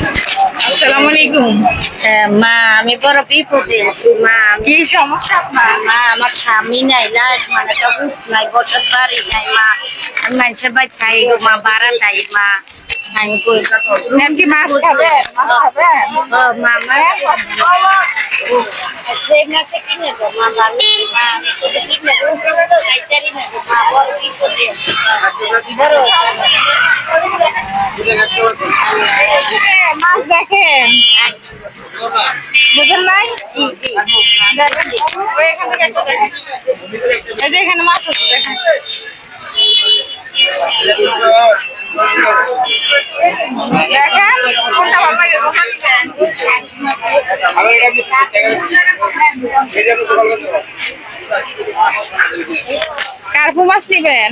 আসসালামু আলাইকুম। মা আমি বড় বিপদে আছি মা। কি সমস্যা আপনার? মা আমার স্বামী নাই, লাশ মানে তো নাই, বসত বাড়ি নাই মা। আমি মানুষের বাড়ি খাই গো মা, ভাড়া খাই মা। আমি কই ম্যাম কি মাছ খাবেন? মাছ খাবেন? মা মাছে কিনে তো মা, ভালো মা। আমি তো কিনে তো খাইতারি না গো মা, বড় বিপদে আছি বড়। মাছ দেখেন, বুঝেন নাই? ওই এখান থেকে একটা দেখেন। এই যে এখানে মাছ আছে দেখেন। দেখেন কোনটা ভালো লাগে কোনটা নিবেন? কার্পু মাছ নিবেন?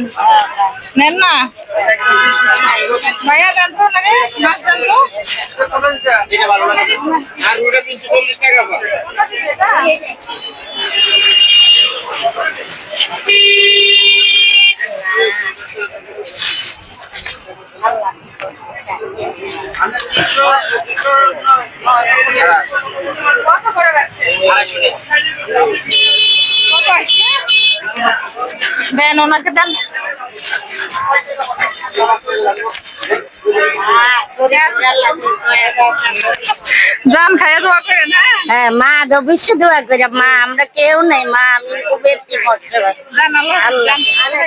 নেন না ভাইয়া, দেন তো নাকি মাছ দেন তো। কত করে রাখছে? কত আসছে? দেন ওনাকে দেন। যান খাইয়া দোয়া করেন। হ্যাঁ মা, তো বিশ্ব দোয়া করে মা, আমরা কেউ নাই মা, আমি খুব এতি মরছে আল্লাহ আল্লাহ।